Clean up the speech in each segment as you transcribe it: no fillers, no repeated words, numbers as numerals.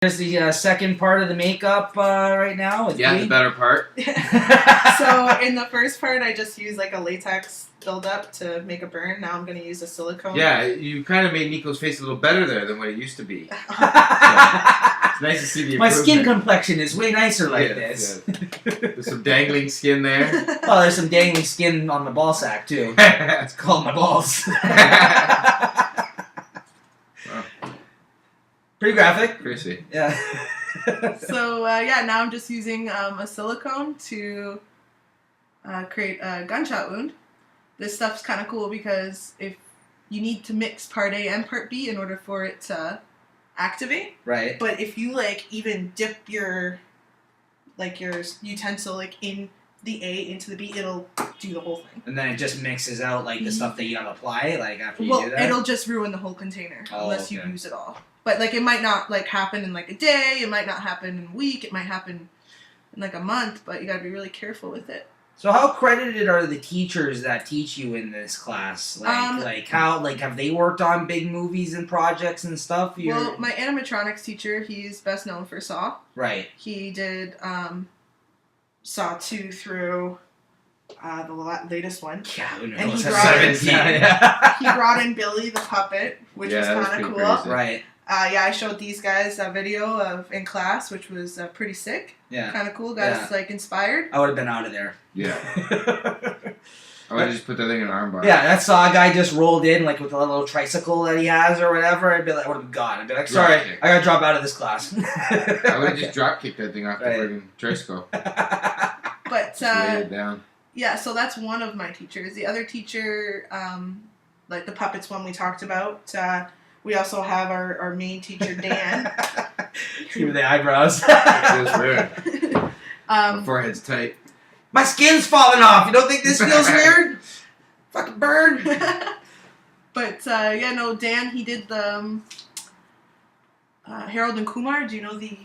Here's the second part of the makeup right now. The better part. So in the first part, I just used like a latex buildup to make a burn. Now I'm going to use a silicone. Yeah, you kind of made Nico's face a little better there than what it used to be. So, it's nice to see the improvement. My skin complexion is way nicer like this. Yeah. There's some dangling skin there. Oh, there's some dangling skin on my ball sack, too. It's called my balls. Pretty graphic. Crazy. Yeah. So, now I'm just using a silicone to create a gunshot wound. This stuff's kind of cool because if you need to mix part A and part B in order for it to activate. Right. But if you, even dip your utensil, in the A into the B, it'll do the whole thing. And then it just mixes out, the stuff that you gotta apply, after you do that? It'll just ruin the whole container unless you use it all. But, it might not, happen in, a day. It might not happen in a week. It might happen in, a month. But you gotta be really careful with it. So how credited are the teachers that teach you in this class? Have they worked on big movies and projects and stuff? Well, my animatronics teacher, he's best known for Saw. Right. He did Saw 2 through the latest one. Yeah, who knows? And he brought brought in Billy the puppet, which was kind of cool. Crazy. Right. I showed these guys a video in class, which was pretty sick. Yeah. Kind of cool. Got us inspired. I would have been out of there. Yeah. I would have just put that thing in an armbar. Yeah, that Saw guy just rolled in with a little tricycle that he has or whatever. I would have been gone. I'd be like, sorry, I gotta drop out of this class. I would have just drop kicked that thing off the friggin' tricycle. But lay it down. Yeah, so that's one of my teachers. The other teacher, the puppets one we talked about. We also have our main teacher, Dan. Give me the eyebrows. Feels weird. My forehead's tight. My skin's falling off. You don't think this feels weird? Fucking burn. But, Dan, he did the Harold and Kumar. Do you know the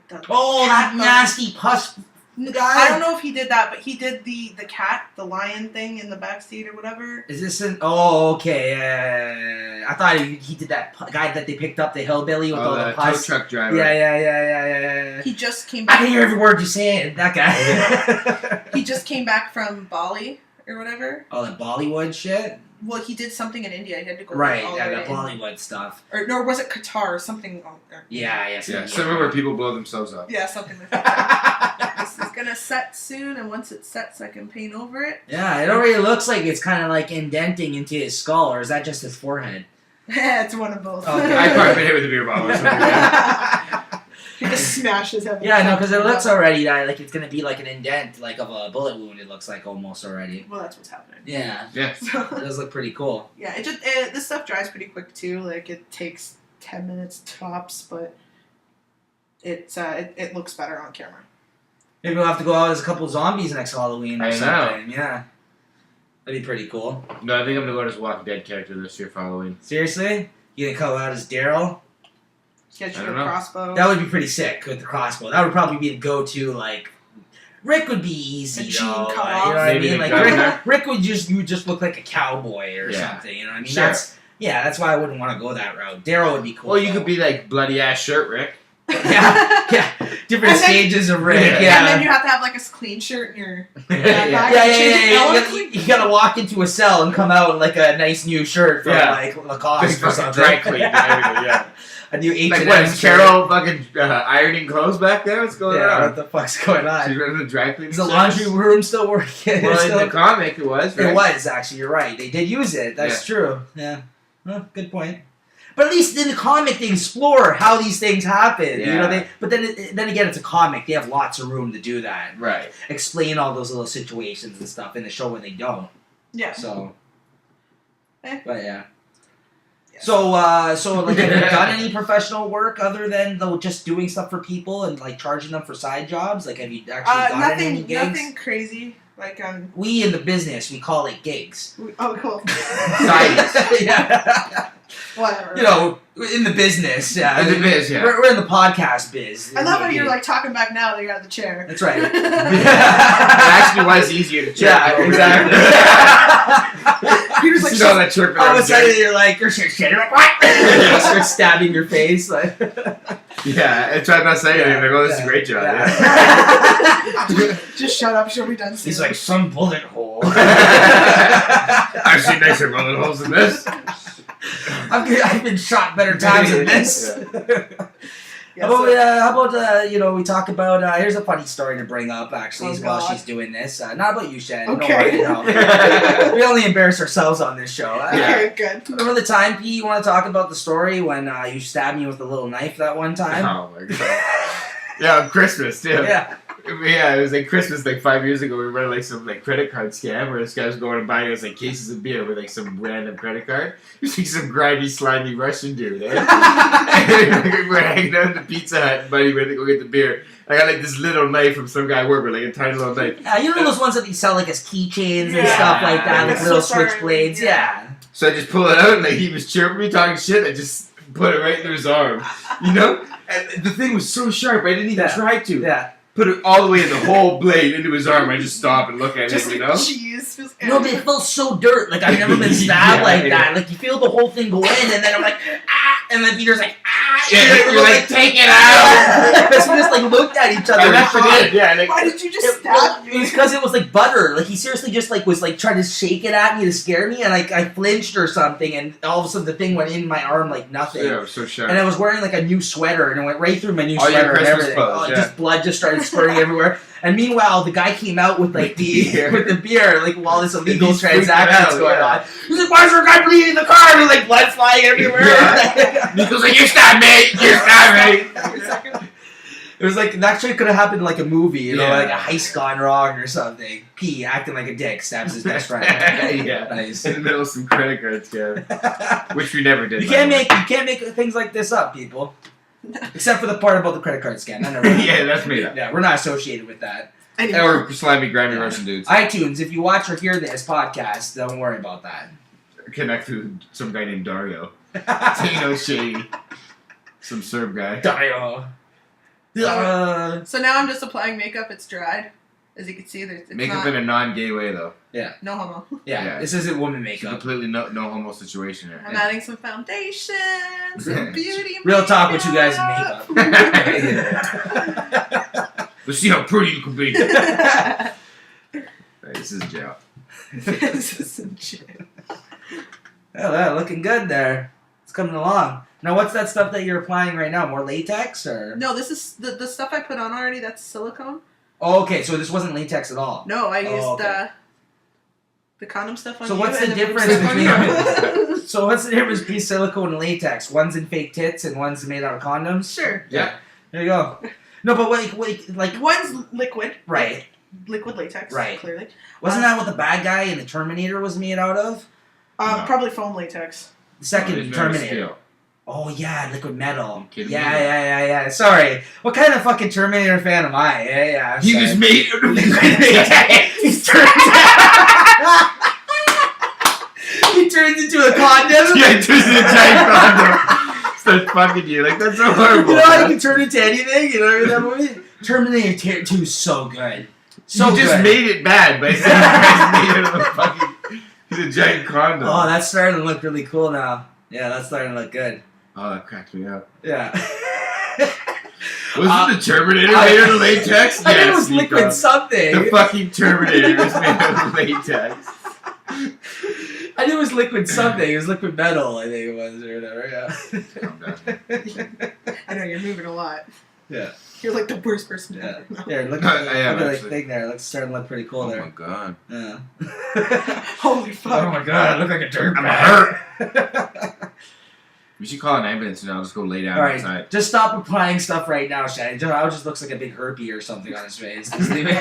that nasty pus guy? I don't know if he did that, but he did the cat, the lion thing in the backseat or whatever. Is this an... Oh, okay. I thought he did that guy that they picked up, the hillbilly with all the pus. Tow truck driver. Yeah. He just came back. I can hear every word you're saying. That guy. He just came back from Bali or whatever. Oh, the Bollywood shit? Well, he did something in India. He had to go right, all the way Bollywood stuff. Or was it Qatar or something? Yeah. Somewhere where people blow themselves up. Yeah, something like that. This is going to set soon, and once it sets, I can paint over it. Yeah, it already looks like it's kind of indenting into his skull, or is that just his forehead? Yeah, it's one of both. Okay. I've probably been hit with a beer bottle or something. He just smashes him. Yeah, no, because it looks already it's going to be an indent, of a bullet wound, it looks like almost already. Well, that's what's happening. Yeah. Yeah. So, It does look pretty cool. Yeah, this stuff dries pretty quick, too. It takes 10 minutes tops, but it looks better on camera. Maybe we'll have to go out as a couple zombies next Halloween or I know. something. Yeah. That'd be pretty cool. No, I think I'm going to go as a Walking Dead character this year for Halloween. Seriously? You gonna come out as Daryl? Get you a crossbow. That would be pretty sick with the crossbow. That would probably be the go-to, Rick would be easy, Jean though. cut You know off. what I Maybe mean? the gun. Rick would just look like a cowboy or something. You know what I mean? Sure. That's why I wouldn't want to go that route. Daryl would be cool. Well, you could be bloody ass shirt Rick. yeah. Different stages of Rick. Yeah. And then you have to have a clean shirt in your Yeah. You gotta walk into a cell and come out in a nice new shirt from Lacoste or something. Dry clean and everything. Yeah. A new H&M what is Carol fucking ironing clothes back there? What's going on? What the fuck's going on? She's running the dry cleaning. Is the laundry room still working? Well, in the comic it was, right? It was, actually. You're right. They did use it. That's true. Yeah. Well, good point. But at least in the comic, they explore how these things happen. Yeah. You know, but then again, it's a comic. They have lots of room to do that. Right. Explain all those little situations and stuff in the show when they don't. Yeah. So. Eh. But yeah. So have you done any professional work other than just doing stuff for people and charging them for side jobs? Have you actually gotten any gigs? Nothing crazy. We in the business, we call it gigs. Oh, cool. Sides. Yeah. Whatever. You know, in the business. Yeah. In the biz, yeah. We're in the podcast biz. I love how you're talking back now that you're out of the chair. That's right. It actually was easier to check. Yeah, exactly. You're just that chirping. All of a sudden you're you're shit. You're like, what? You start stabbing your face. Yeah, I tried not saying anything. Like, oh, this is a great job. Yeah. Just shut up. She'll be done soon. He's like, some bullet hole. I've seen nicer bullet holes than this. I've been shot better times than this. Yeah, Oh so- yeah, how about we talk about here's a funny story to bring up actually while God. she's doing this. Not about you, Shannon. Okay. Don't worry, no. We only embarrass ourselves on this show. Okay, good. Remember the time, P, you want to talk about the story when you stabbed me with a little knife that one time? Oh my god. Yeah, on Christmas too. Yeah. Yeah, it was like Christmas like 5 years ago. We ran like some like credit card scam where this guy was going and buying us like cases of beer with like some random credit card. It was like some grimy, slimy Russian dude. Eh? And we're hanging out in the Pizza Hut and Buddy went to go get the beer. I got like this little knife from some guy at work with like a tiny little knife. You know those ones that they sell like as keychains and Yeah. stuff like that, like Yeah. little So sorry. switchblades. Yeah. So I just pull it out and like he was chirping me, talking shit. I just put it right into his arm. You know? And the thing was so sharp, I didn't even try to. Yeah. Put it all the way in the whole blade into his arm. I just stop and look at Just it, you like know? cheese. Just No, but it felt so dirt. Like I've never been stabbed Yeah, like yeah. that. Like you feel the whole thing go in, and then I'm like, ah, and then Peter's like, ah, Yeah, you're like, take it out! Because we just like looked at each other. And that's and what it. Yeah, like, Why did you just It stab me? was because it was like butter. Like he seriously just like was like trying to shake it at me to scare me, and like I flinched or something, and all of a sudden the thing went in my arm like nothing. yeah, it was so sharp. And I was wearing like a new sweater, and it went right through my new All your sweater and Christmas everything. clothes, yeah. Just blood just started squirting everywhere. And meanwhile, the guy came out with like with the beer, like while this illegal He's freaking transaction's out, going yeah. on. He's like, "Why is there a guy bleeding in the car?" And there's like blood flying everywhere. Yeah. Nico's like, you stabbed me! You stabbed me! It was like, that shit could have happened in like a movie, you know, Yeah. like a heist gone wrong or something. P acting like a dick stabs his best friend. Yeah. Nice. In the middle of some credit card scam. Which we never did. You by the way. can't make things like this up, people. Except for the part about the credit card scam. I never. Yeah, that's made up. Yeah, we're not associated with that. Anymore. Or slimy, grimy Yeah. Russian dudes. iTunes, if you watch or hear this podcast, don't worry about that. Connect to some guy named Dario. Tino Shady. Some Serb guy. Dario. So now I'm just applying makeup. It's dried. As you can see, it's Makeup not, in a non-gay way, though. no homo. Yeah, this isn't woman It's a makeup. completely no homo situation here. I'm adding some foundation, some beauty Real talk with you guys in makeup. Let's see how pretty you can be. Hey, this is jail. This is some shit. Yeah, looking good there. It's coming along. Now, what's that stuff that you're applying right now? More latex or? No, this is the stuff I put on already. That's silicone. Oh, okay. So this wasn't latex at all. No, I used okay. the condom stuff on So you. what's and the then difference silicone between- on- So what's the difference between silicone and latex? One's in fake tits and one's made out of condoms. Sure. Yeah. There you go. No, but like One's liquid. right. Liquid latex. Right. Clearly. Wasn't that what the bad guy in the Terminator was made out of? No. Probably foam latex. The second It's made of Terminator. steel. Oh yeah, liquid metal. kidding Yeah, me? yeah. Sorry. What kind of fucking Terminator fan am I? Yeah. I'm He sorry. was made out of He's turned. He turns into a condom. Yeah, it turns into a giant condom. Starts fucking you. Like, that's so horrible. You know how you man. can turn into anything? You know that movie? Terminator 2 is so good. So you just good. made it bad by saying he's made out of a fucking... He's a giant condom. Oh, that's starting to look really cool now. Yeah, that's starting to look good. Oh, that cracked me up. Yeah. Wasn't the Terminator made out of latex? I think it was Nico. liquid something. The fucking Terminator was made out of latex. I knew it was liquid something. It was liquid metal, I think it was, or whatever. Calm down. I know you're moving a lot. Yeah. You're like the worst person Yeah. ever. No. There, look I at am, the actually. thing there. It's starting to look pretty cool Oh there. my god. Yeah. Holy fuck. Oh my god, I look like a dirt I'm bag. We should call an ambulance and I'll just go lay down Alright, outside. just stop applying stuff right now, Shannon. Joe just looks like a big herpy or something on his face. Just leave it.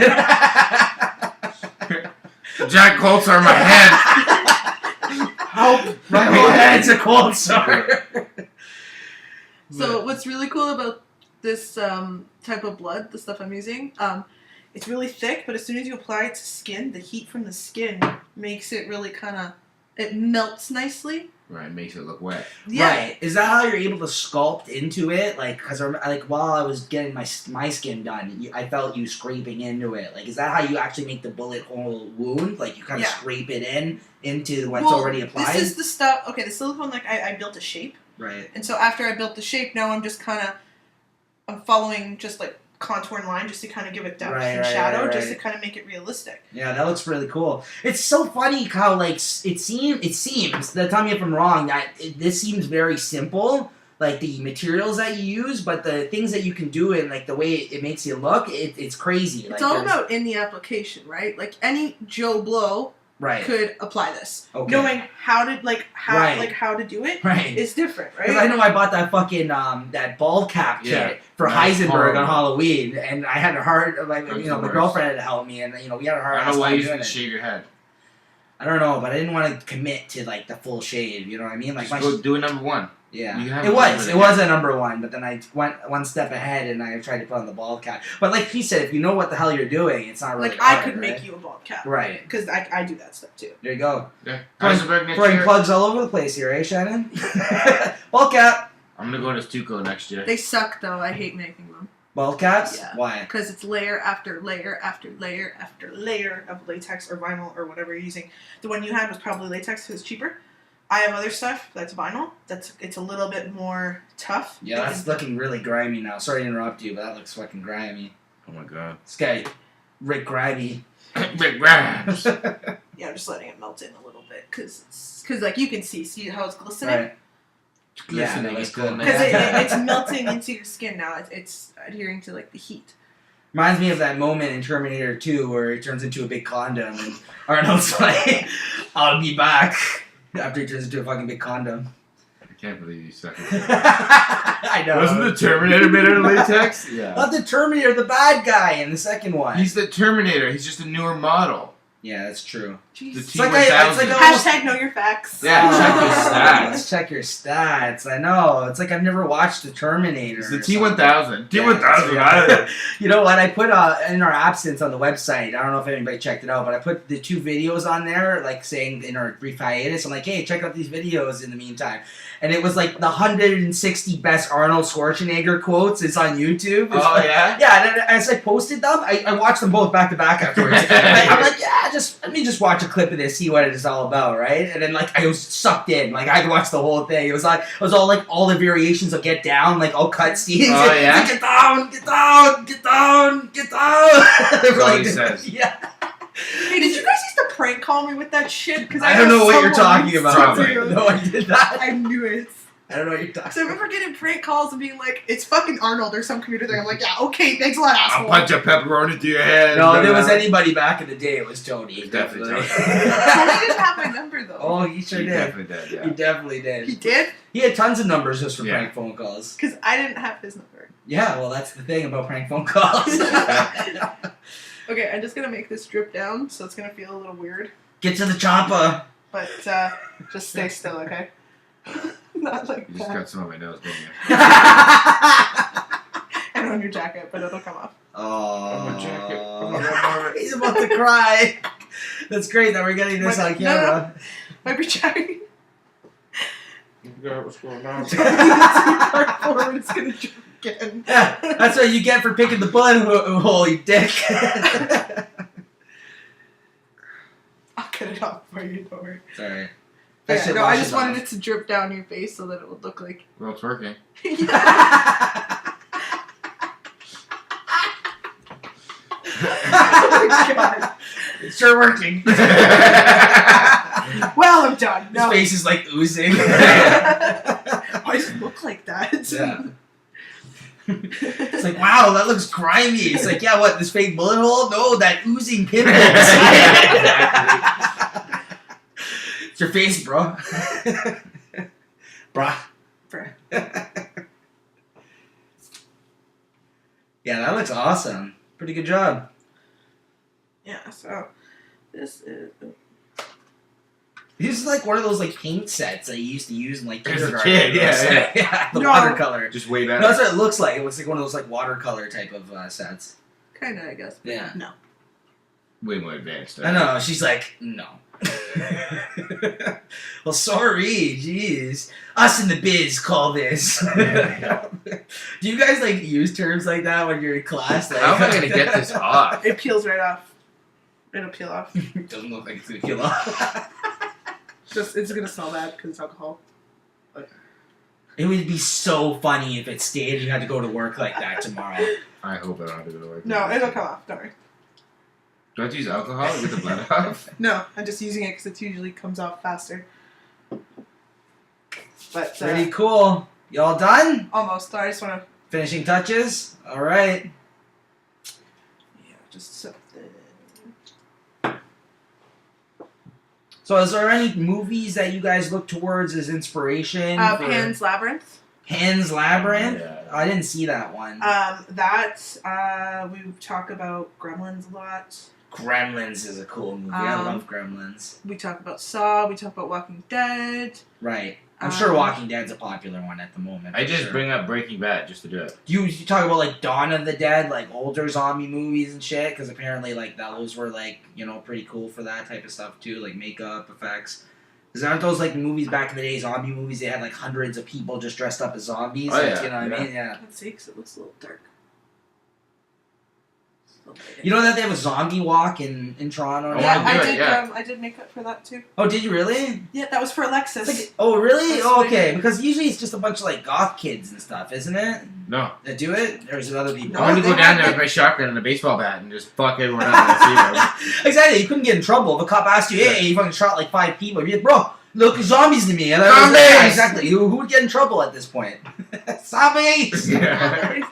The Jack Colts are my head. Help! My whole head's a cold sore. So what's really cool about this type of blood, the stuff I'm using, it's really thick, but as soon as you apply it to skin, the heat from the skin makes it really it melts nicely. Right, makes it look wet. Yeah. Right. Is that how you're able to sculpt into it? Like, because like while I was getting my skin done, I felt you scraping into it. Like, is that how you actually make the bullet hole wound? Like, you kind of Yeah. scrape it into what's already applied? This is the stuff, okay, the silicone, like, I built a shape. Right. And so after I built the shape, now I'm just kind of I'm following just like contour and line just to kind of give it depth Right, and right, shadow, right, just right. to kind of make it realistic. Yeah, that looks really cool. It's so funny how like it seems. Tell me if I'm wrong. This seems very simple, like the materials that you use, but the things that you can do and like the way it makes you look, it's crazy. It's like, all about in the application, right? Like any Joe Blow right. could apply this. Okay. Knowing how to do it Right. is different, right? Because I know I bought that fucking that ball cap kit for That's Heisenberg horrible. on Halloween, and I had a hard like That's you know the my worst. girlfriend had to help me, and we had a hard. I don't know why time you doing didn't it. shave your head. I don't know, but I didn't want to commit to like the full shave. You know what I mean? Like Just go do a number one. yeah, You have it a was number a number one, but then I went one step ahead and I tried to put on the ball cap. But like he said, if you know what the hell you're doing, it's not really like hard, I could right? make you a bald cap, Right. Because I do that stuff too. There you go. Yeah. Heisenberg next Throwing year. plugs all over the place here, eh, Shannon? Ball cap. I'm gonna go to Stuco next year. They suck though. I hate making them Ball caps. Yeah. Why? because it's layer after layer after layer after layer of latex or vinyl or whatever you're using. The one you had was probably latex because it's cheaper. I have other stuff that's vinyl. It's a little bit more tough. Yeah, that's looking really grimy now. Sorry to interrupt you, but that looks fucking grimy. Oh my god. This guy, Rick Grimy. Big grabs. Yeah, I'm just letting it melt in a little bit because like you can see how it's glistening. Right. Yeah, Glistening that looks is good, cool, man. Because it's melting into your skin now. It's adhering to like the heat. Reminds me of that moment in Terminator 2 where it turns into a big condom and Arnold's like, I'll be back. After he turns into a fucking big condom. I can't believe you suck. I know. Wasn't the Terminator made out of latex? Yeah. Not the Terminator, the bad guy in the second one. He's the Terminator. He's just a newer model. Yeah, that's true. The Jeez. It's T1000. like a- Hashtag know your facts. Yeah, check your stats. Let's check your stats. I know. It's like I've never watched the Terminator. It's the or something. T1000. Yeah, T1000. You know what? I put in our absence on the website. I don't know if anybody checked it out, but I put the 2 videos on there, like saying in our brief hiatus. I'm like, hey, check out these videos in the meantime. And it was like the 160 best Arnold Schwarzenegger quotes. It's on YouTube. It's Oh, like- yeah? Yeah, and then as I posted them, I watched them both back to back afterwards. I'm like, yeah, let me just watch a clip of this, see what it is all about, right? And then like I was sucked in. Like I watched the whole thing. It was all like all the variations of Get Down, like all cut scenes. Oh, yeah? Like, get down, get down, get down, get down. That's all he says. Yeah. Hey, did you guys used to prank call me with that shit? Because I don't know what you're talking about. Probably. No, I did not. I knew it. I don't know what you're talking So I remember getting prank calls and being like, "It's fucking Arnold" or some computer thing. I'm like, "Yeah, okay, thanks a lot, I'll asshole." punch a pepperoni to your head. No, if there was anybody back in the day, it was Tony. Definitely Tony didn't have my number though. Oh, he sure He did. definitely did, He yeah. definitely did. He did? He had tons of numbers just for Yeah. prank phone calls. Because I didn't have his number. Yeah, well, that's the thing about prank phone calls. Okay, I'm just gonna make this drip down, so it's gonna feel a little weird. Get to the chopper. But just stay still, okay? Not like You just that. got some on my nose, didn't you? And on your jacket, but it'll come off. Oh, my jacket. Oh, my God. He's about to cry. That's great that we're getting this on camera. Might be chatting. What's going on? Part forward, it's gonna drip again. Yeah, that's what you get for picking the bullet hole, you dick. I'll get it off for you, don't worry. Sorry. Yeah, no, I just wanted it to drip down your face so that it would look like. Well, it's working. Oh my God. It's sure working. Well, I'm done. His No. face is like oozing. Why does it look like that? Yeah. It's like, wow, that looks grimy. It's like, yeah, what, this fake bullet hole? No, that oozing pimple. It's your face, bro. Bruh. Bruh. Yeah, that looks awesome. Pretty good job. Yeah, so this is. This is like one of those like paint sets that you used to use in like As a kindergarten. kid, yeah. Yeah, the No. watercolor. Just way No, better. that's what it looks like. It looks like one of those like watercolor type of sets. Kinda, I guess. But Yeah. No. Way more advanced. I know. She's like, no. Well, sorry. Jeez. Us in the biz call this. Do you guys like use terms like that when you're in class? Like, How am I going to get this off? It peels right off. It'll peel off. Doesn't look like it's gonna kill off. Just it's gonna smell bad because it's alcohol. It It would be so funny if it stayed and you had to go to work like that tomorrow. I hope I don't have to go to work. No, it'll come off. Don't worry. Do I have to use alcohol to get the blood off? No, I'm just using it because it usually comes off faster. But Pretty cool. Y'all done? almost. I just want to. Finishing touches? Alright. Yeah, just something. So is there any movies that you guys look towards as inspiration? for Pan's Labyrinth. Pan's Labyrinth? Yeah. I didn't see that one. We talk about Gremlins a lot. Gremlins is a cool movie. I Um, love Gremlins. We talk about Saw. We talk about Walking Dead. Right. I'm sure Walking Dead's a popular one at the moment. I for just sure. bring up Breaking Bad just to do it. You talk about like Dawn of the Dead, like older zombie movies and shit, because apparently like those were like, you know, pretty cool for that type of stuff too, like makeup effects. Because aren't those like movies back in the day, zombie movies? They had like hundreds of people just dressed up as zombies. Oh, like, yeah, you know what yeah. I mean? Yeah. Let's see, because it looks a little dark. You know that they have a zombie walk in Toronto? Oh, now? I do it, yeah. I did makeup for that too. Oh, did you really? Yeah, that was for Alexis. It's like, oh, really? That's Oh, what okay. I- Because usually it's just a bunch of like goth kids and stuff, isn't it? No. That do it? Or is it other people? No, I want to they go down have there with my shotgun and a baseball bat and just fuck everyone up when I see them. Exactly. You couldn't get in trouble if a cop asked you, "Hey, you fucking shot like 5 people." You'd be like, "Bro, look, zombies to me." And I was like, Zombies! yeah, exactly. Who would get in trouble at this point? Zombies. Yeah.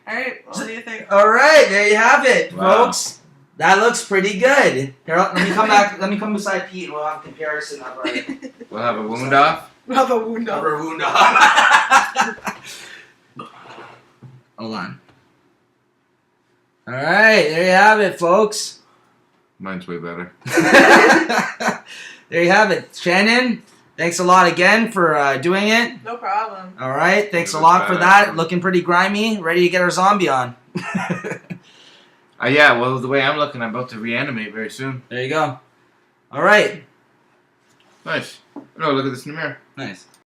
Alright, what do you think? All right, there you have it, Wow. folks. That looks pretty good. Here, let me come back. Let me come beside Pete, and we'll have a comparison of our We'll have a wound off. We'll have a wound of up. our wound. Hold on. All right, there you have it, folks. Mine's way better. There you have it, Shannon. Thanks a lot again for doing it. No problem. All right, thanks It a was lot for bad. that. Looking pretty grimy. Ready to get our zombie on. Yeah, well, the way I'm looking, I'm about to reanimate very soon. There you go. All right. Nice. Oh, look at this in the mirror. Nice.